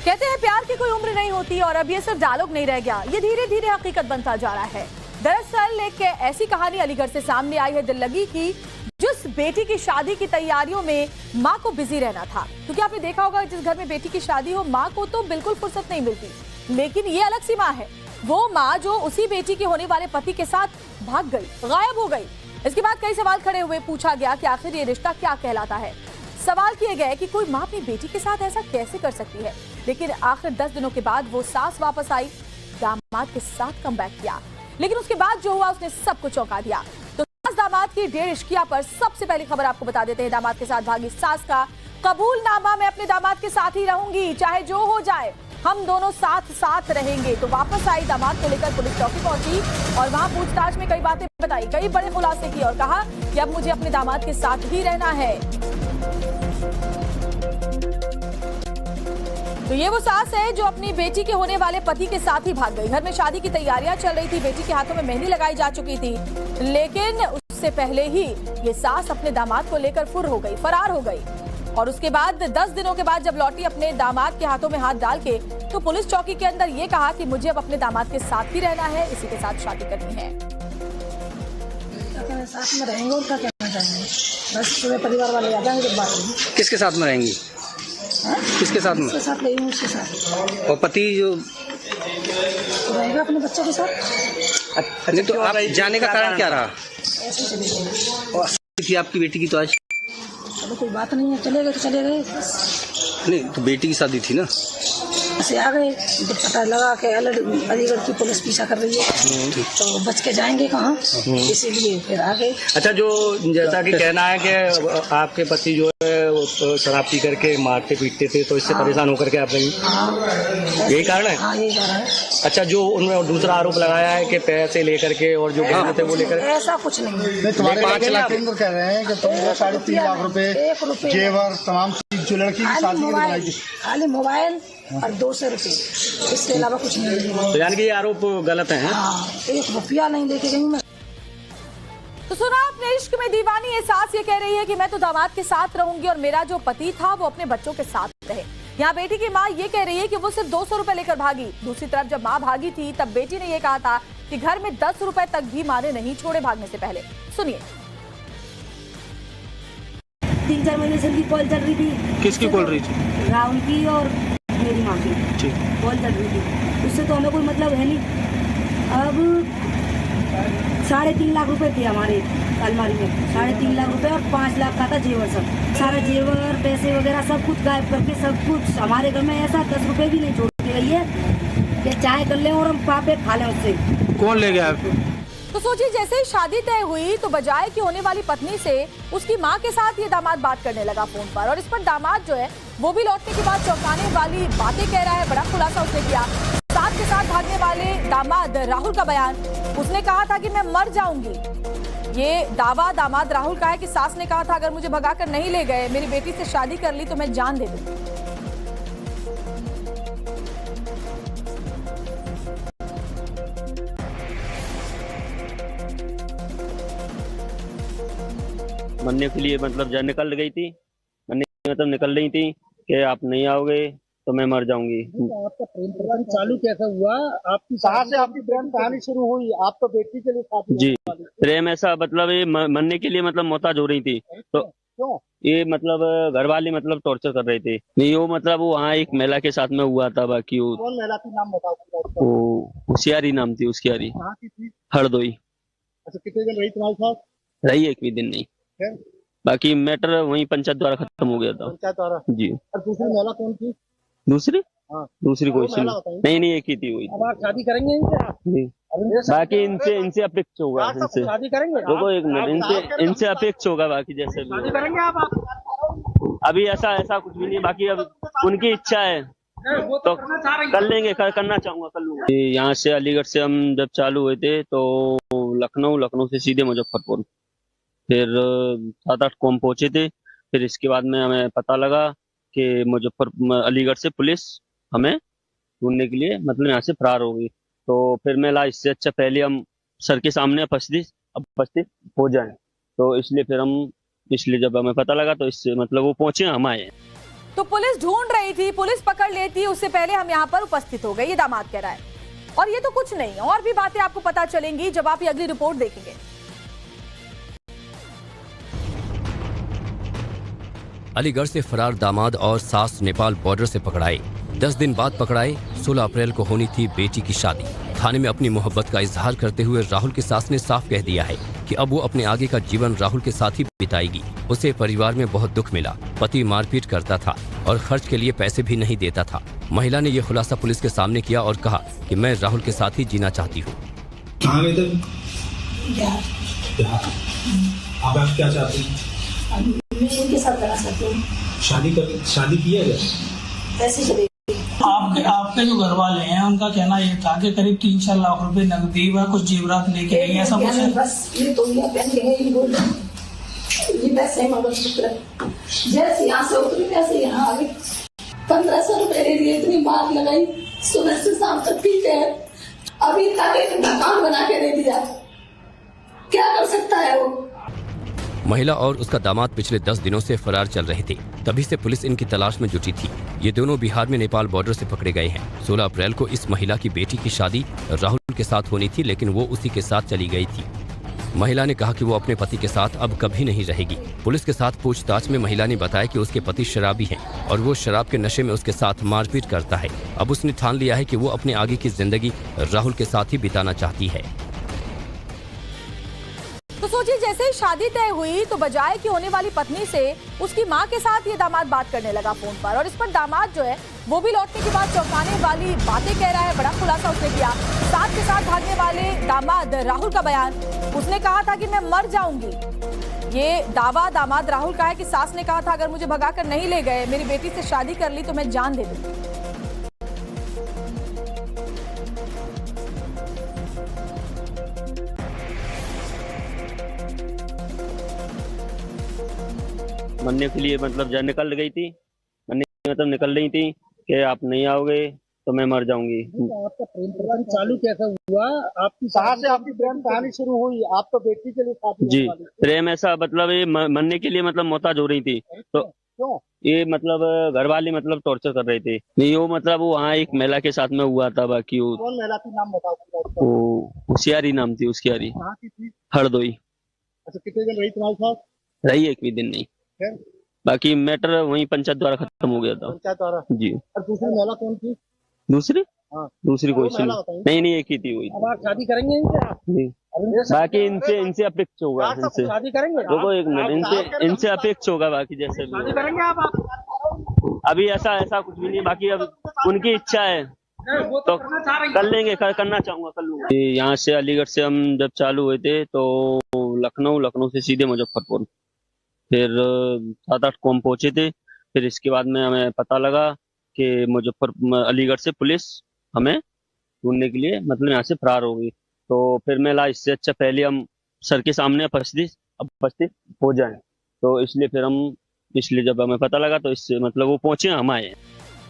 कहते हैं प्यार की कोई उम्र नहीं होती और अब ये सिर्फ डायलॉग नहीं रह गया, ये धीरे धीरे हकीकत बनता जा रहा है। दरअसल एक ऐसी कहानी अलीगढ़ से सामने आई है दिल लगी की, जिस बेटी की शादी की तैयारियों में माँ को बिजी रहना था। क्योंकि आपने देखा होगा जिस घर में बेटी की शादी हो माँ को तो बिल्कुल फुर्सत नहीं मिलती, लेकिन ये अलग सी माँ है, वो माँ जो उसी बेटी के होने वाले पति के साथ भाग गई, गायब हो गई। इसके बाद कई सवाल खड़े हुए, पूछा गया कि आखिर ये रिश्ता क्या कहलाता है। सवाल किए गए कि कोई माँ अपनी बेटी के साथ ऐसा कैसे कर सकती है। लेकिन आखिर 10 दिनों के बाद वो सास वापस आई, दामाद के साथ कमबैक किया, लेकिन उसके बाद जो हुआ उसने सबको चौंका दिया। तो सास दामाद की डेढ़ इश्किया पर सबसे पहली खबर आपको बता देते हैं। दामाद के साथ भागी सास का कबूलनामा, मैं अपने दामाद के साथ ही रहूंगी, चाहे जो हो जाए, हम दोनों साथ साथ रहेंगे। तो वापस आई दामाद को लेकर पुलिस चौकी पहुंची और वहां पूछताछ में कई बातें बताई, कई बड़े खुलासे किए और कहा कि अब मुझे अपने दामाद के साथ ही रहना है। तो ये वो सास है जो अपनी बेटी के होने वाले पति के साथ ही भाग गई। घर में शादी की तैयारियां चल रही थी, बेटी के हाथों में मेहंदी लगाई जा चुकी थी, लेकिन उससे पहले ही ये सास अपने दामाद को लेकर फरार हो गई। और उसके बाद 10 दिनों के बाद जब लौटी अपने दामाद के हाथों में हाथ डाल के, तो पुलिस चौकी के अंदर ये कहा कि मुझे अब अपने दामाद के साथ ही रहना है, इसी के साथ शादी करनी है। साथ में रहेंगे और क्या कहना चाहेंगे, बस पूरे परिवार वाले आ जाएंगे जब बात होगी। किसके साथ में रहेंगी? किसके साथ में? उसके साथ रहेंगे, उसके साथ। और पति जो तो रहेगा अपने बच्चों के साथ। नहीं, तो आप जाने का कारण क्या रहा? ऐसे चले गए। थी आपकी बेटी की तो आज चलो कोई बात नहीं है, चले गए तो चले गए। नहीं, तो बेटी की शादी थी ना, ऐसे आ गए तो पता लगा कि अलीगढ़ की पुलिस पीछा कर रही है, तो बच के जाएंगे कहाँ, इसीलिए फिर आ गए। अच्छा, जो जैसा कि कहना है कि आपके पति जो है वो तो शराब पी करके मारते पीटते थे, तो इससे परेशान होकर के आप रही, यही कारण है? हाँ, यही कारण है। अच्छा, जो उन्होंने दूसरा आरोप लगाया है कि पैसे लेकर के और जो गहने थे वो लेकर, ऐसा कुछ नहीं। तुम्हारे 5 लाख के कह रहे हैं कि तुम 3.5 लाख रुपए जेवर तमाम चीज जो लड़की की शादी में बनाई थी, खाली मोबाइल और 200 रुपए, इसके अलावा कुछ नहीं। तो यानी कि ये आरोप गलत है? हाँ, 1 रुपया नहीं लेके गई मैं। तो सुना आपने, इश्क में दीवानी ये सास ये कह रही है कि मैं तो दामाद के साथ रहूंगी और मेरा जो पति था वो अपने बच्चों के साथ रहे। यहाँ बेटी की माँ ये कह रही है कि वो सिर्फ 200 रुपए लेकर भागी। दूसरी तरफ जब माँ भागी थी तब बेटी ने ये कहा था कि घर में 10 रुपए तक भी माँ ने नहीं छोड़े भागने से पहले। सुनिए। 3-4 महीने से उनकी कॉल चल रही थी। किसकी कॉल रही थी? राहुल की और मेरी माँ की कॉल चल रही थी, उससे तो हमें कोई मतलब है नहीं। अब 3.5 लाख रुपए थे हमारे अलमारी में, 3.5 लाख रुपए और 5 लाख का था जेवर, सब सारा जेवर पैसे वगैरह सब कुछ गायब करके, सब कुछ हमारे घर में ऐसा 10 रुपए भी नहीं छोड़ के गई है कि चाय कर लें और हम पापे खा लें उससे। कौन ले गया आपको? तो सोचिए, जैसे ही शादी तय हुई तो बजाय कि होने वाली पत्नी से उसकी माँ के साथ ये दामाद बात करने लगा फोन पर, और इस पर दामाद जो है वो भी लौटने के बाद चौंकाने वाली बातें कह रहा है। बड़ा खुलासा उसने किया। सास के साथ भागने वाले दामाद राहुल का बयान, उसने कहा था कि मैं मर जाऊंगी। ये दावा दामाद राहुल का है कि सास ने कहा था अगर मुझे भगाकर नहीं ले गए, मेरी बेटी से शादी कर ली तो मैं जान दे दूंगी। मरने के लिए मतलब जब निकल गई थी, मरने मतलब निकल रही थी कि आप नहीं आओगे तो मैं मर जाऊंगी। आपका प्रेम प्रकरण चालू कैसे हुआ? आपकी कहाँ से आपकी प्रेम कहानी शुरू हुई? आप तो बेटी के लिए साथी जी, प्रेम ऐसा मतलब ये मरने के लिए मतलब मोहताज हो रही थी, तो क्यों? ये मतलब घर वाले मतलब टॉर्चर कर रहे थे। नहीं, वो मतलब वो वहाँ एक महिला के साथ में हुआ था। बाकी वो कौन महिला थी, नाम बताओ। वो होशियारी नाम थी उसकी, यारी कहाँ की थी? हरदोई। अच्छा, कितने दिन रही तुम्हारे साथ? रही एक भी दिन नहीं, फिर? बाकी मैटर वहीं पंचायत द्वारा खत्म हो गया था। पंचायत द्वारा? जी। और दूसरी महिला कौन थी? दूसरी? हाँ, दूसरी कोई महिला बताइए। नहीं, एक ही थी वही। अब आप शादी करेंगे इनसे? जी। बाकी इनसे अपेक्ष होगा, इनसे शादी करेंगे? देखो एक मिनट, इनसे अपेक्ष होगा, बाकी जैसे भी शादी करेंगे आप? अभी ऐसा कुछ भी नहीं, बाकी अब उनकी इच्छा है तो कर लेंगे, करना चाहूंगा कर लूंगा। यहाँ से अलीगढ़ से हम जब चालू हुए थे तो लखनऊ से सीधे मुजफ्फरपुर, फिर 7-8 को हम पहुंचे थे। फिर इसके बाद में हमें पता लगा कि अलीगढ़ से पुलिस हमें ढूंढने के लिए मतलब यहाँ से फरार हो गई। तो फिर मैं ला इससे अच्छा पहले हम सर के सामने उपस्थित हो जाएं, तो इसलिए जब हमें पता लगा तो इससे मतलब वो पहुंचे, हम आए। तो पुलिस ढूंढ रही थी, पुलिस पकड़ लेती उससे पहले हम यहाँ पर उपस्थित हो गए, ये दामाद कह रहा है। और ये तो कुछ नहीं, और भी बातें आपको पता चलेंगी जब आप ये अगली रिपोर्ट देखेंगे। अलीगढ़ से फरार दामाद और सास नेपाल बॉर्डर से पकड़ाए। 10 दिन बाद पकड़ाए। 16 अप्रैल को होनी थी बेटी की शादी। थाने में अपनी मोहब्बत का इजहार करते हुए राहुल की सास ने साफ कह दिया है कि अब वो अपने आगे का जीवन राहुल के साथ ही बिताएगी। उसे परिवार में बहुत दुख मिला। पति मारपीट करता था और खर्च के लिए पैसे भी नहीं देता था। महिला ने यह खुलासा पुलिस के सामने किया और कहा कि मैं राहुल के साथ ही जीना चाहती हूँ। आप क्या चाहते हैं? मैं इनके साथ रहना चाहती हूँ। शादी की है? कैसे करेगी? आपके जो घर वाले हैं उनका कहना ये था कि करीब 3-4 लाख रुपए नकदी व कुछ जेवरात लेके आई, ऐसा कुछ है? बस ये तो ये पहन के है, ये बोल रहे ये पैसे है मंगलसूत्र। जैसे यहाँ से उतरी वैसे यहाँ आ गई। 1500 रुपए दे दिए, इतनी बात लगाई, सुबह से शाम तक पीते हैं। अभी तक एक मकान बना के दे दिया, क्या कर सकता है वो? महिला और उसका दामाद पिछले 10 दिनों से फरार चल रहे थे, तभी से पुलिस इनकी तलाश में जुटी थी। ये दोनों बिहार में नेपाल बॉर्डर से पकड़े गए हैं। 16 अप्रैल को इस महिला की बेटी की शादी राहुल के साथ होनी थी, लेकिन वो उसी के साथ चली गई थी। महिला ने कहा कि वो अपने पति के साथ अब कभी नहीं रहेगी। पुलिस के साथ पूछताछ में महिला ने बताया कि उसके पति शराबी हैं और वो शराब के नशे में उसके साथ मारपीट करता है। अब उसने ठान लिया है कि वो अपने आगे की जिंदगी राहुल के साथ ही बिताना चाहती है। तो सोचिए, जैसे ही शादी तय हुई तो बजाय कि होने वाली पत्नी से उसकी मां के साथ ये दामाद बात करने लगा फोन पर, और इस पर दामाद जो है वो भी लौटने के बाद चौंकाने वाली बातें कह रहा है। बड़ा खुलासा उसने किया। साथ के साथ भागने वाले दामाद राहुल का बयान, उसने कहा था कि मैं मर जाऊंगी। ये दावा दामाद राहुल का है कि सास ने कहा था अगर मुझे भगाकर नहीं ले गए, मेरी बेटी से शादी कर ली तो मैं जान दे दूंगी। मरने के लिए मतलब जा निकल गई थी, मरने मतलब निकल रही थी कि आप नहीं आओगे तो मैं मर जाऊंगी। आपका प्रेम प्रकरण चालू कैसा हुआ? आपकी कहाँ से आपकी प्रेम कहानी शुरू हुई? आप तो बेटी के लिए शादी जी, होने वाली थी। प्रेम ऐसा मतलब ये मरने के लिए मतलब मोहताज हो रही थी, तो क्यों? ये मतलब घर वाले मतलब टॉर्चर कर रहे थे। नहीं वो मतलब वो वहाँ एक महिला के साथ में हुआ था। बाकी वो कौन महिला थी, नाम बताओ। होशियारी नाम थी उसकी। यारी कहाँ की थी? हरदोई। अच्छा, कितने दिन रही तुम्हारे साथ? रही एक भी दिन नहीं। फिर? बाकी मैटर वहीं पंचायत द्वारा खत्म हो गया था। पंचायत द्वारा? जी। और दूसरी महिला कौन थी? दूसरी? हाँ। दूसरी कोई सी महिला बताइए। नहीं, एक ही थी वही। अब आप शादी करेंगे इनसे? बाकी इनसे अपेक्षा होगा। इनसे शादी करेंगे? देखो एक मिनट, इनसे अपेक्षा होगा। बाकी जैसे शादी करेंगे आप? अभी ऐसा कुछ भी नहीं। बाकी अब उनकी इच्छा है तो कर लेंगे, करना चाहूंगा कर लूंगा। यहाँ से अलीगढ़ से हम जब चालू हुए थे तो लखनऊ से सीधे मुजफ्फरपुर, फिर 7-8 को हम पहुंचे थे। फिर इसके बाद में हमें पता लगा कि अलीगढ़ से पुलिस हमें ढूंढने के लिए मतलब यहाँ से फरार हो गई। तो फिर मैं ला इससे अच्छा पहले हम सर के सामने उपस्थित हो जाएं, तो इसलिए फिर हम इसलिए जब हमें पता लगा तो इससे मतलब वो पहुंचे, हम आए।